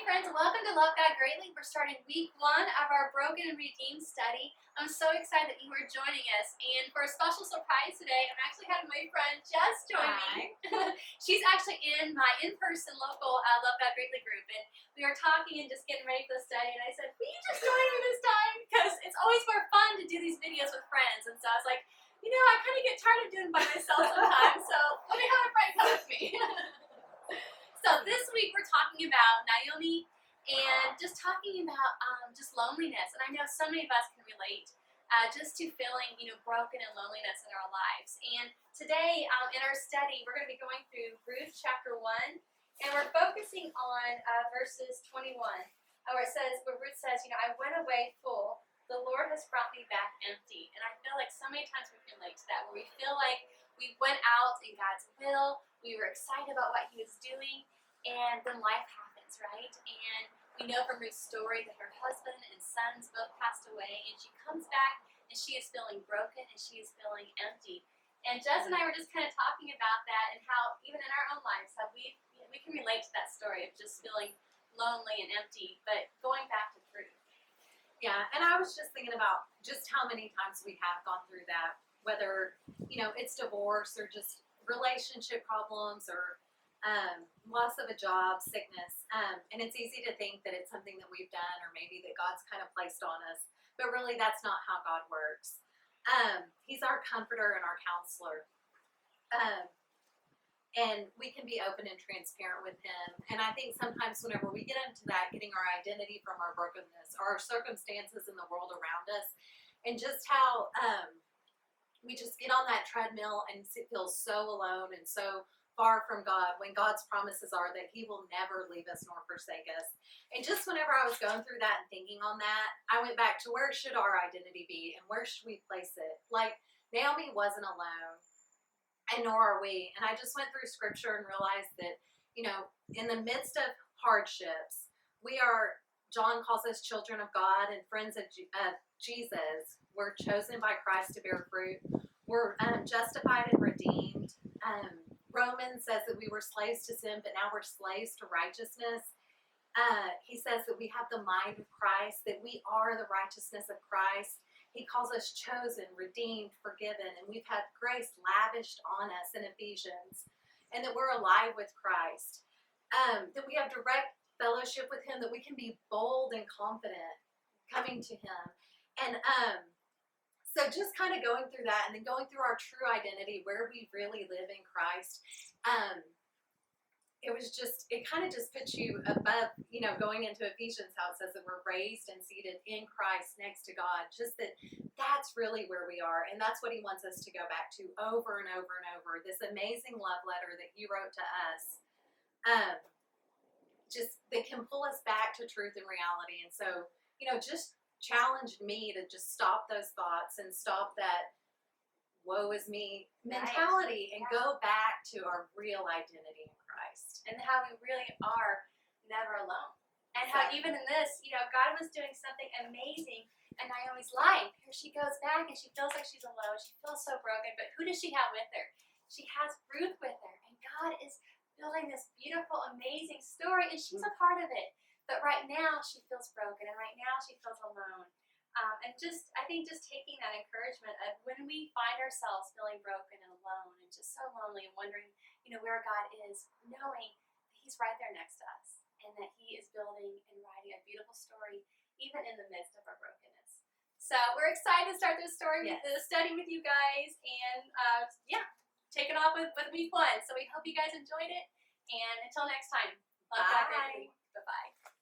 friends, welcome to Love God Greatly. We're starting week 1 of our Broken and Redeemed study. I'm so excited that you are joining us. And for a special surprise today, I'm actually having my friend Jess join me. She's actually in my in-person local Love God Greatly group. And we were talking and just getting ready for the study. And I said, will you just join me this time? Because it's always more fun to do these videos with friends. And so I was like, you know, I kind of get tired of doing it by myself sometimes. So let me have a friend come with me. So this week we're talking about Naomi and just talking about just loneliness. And I know so many of us can relate just to feeling, broken and loneliness in our lives. And today in our study, we're going to be going through Ruth chapter 1, and we're focusing on verses 21, where Ruth says, I went away full. The Lord has brought me back empty. And I feel like so many times we can relate to that, where we feel like we went out in God's will, we were excited about what He was doing, and then life happens, right? And we know from Ruth's story that her husband and sons both passed away, and she comes back, and she is feeling broken, and she is feeling empty. And Jess and I were just kind of talking about that, and how even in our own lives, how we can relate to that story of just feeling lonely and empty, but going back to Ruth. Yeah, and I was just thinking about just how many times we have gone through that, whether, it's divorce or just relationship problems or loss of a job, sickness. And it's easy to think that it's something that we've done or maybe that God's kind of placed on us. But really, that's not how God works. He's our comforter and our counselor. And we can be open and transparent with Him. And I think sometimes whenever we get into that, getting our identity from our brokenness or our circumstances in the world around us, and just how we just get on that treadmill and feel so alone and so far from God, when God's promises are that He will never leave us nor forsake us. And just whenever I was going through that and thinking on that, I went back to where should our identity be and where should we place it? Like, Naomi wasn't alone, and nor are we. And I just went through scripture and realized that, in the midst of hardships, John calls us children of God and friends of Jesus. We're chosen by Christ to bear fruit. We're justified and redeemed. Romans says that we were slaves to sin, but now we're slaves to righteousness. He says that we have the mind of Christ, that we are the righteousness of Christ. He calls us chosen, redeemed, forgiven, and we've had grace lavished on us in Ephesians, and that we're alive with Christ. That we have direct fellowship with Him, that we can be bold and confident coming to Him. And so just kind of going through that and then going through our true identity, where we really live in Christ, it kind of just puts you above, going into Ephesians, how it says that we're raised and seated in Christ next to God, just that's really where we are. And that's what He wants us to go back to over and over and over, this amazing love letter that He wrote to us, just that can pull us back to truth and reality. And so, just challenged me to just stop those thoughts and stop that woe is me mentality and go back to our real identity in Christ. And how we really are never alone. And how even in this, God was doing something amazing in Naomi's life. Here she goes back and she feels like she's alone. She feels so broken. But who does she have with her? She has Ruth with her. And God is building this beautiful, amazing story. And she's a part of it. But right now she feels broken. And right now she feels alone. And I think taking that encouragement of when we find ourselves feeling broken and alone and just so lonely and wondering, where God is, knowing that He's right there next to us and that He is building and writing a beautiful story even in the midst of our brokenness. So we're excited to start this study with you guys, and take it off with week 1. So we hope you guys enjoyed it, and until next time, love God greatly. Bye-bye.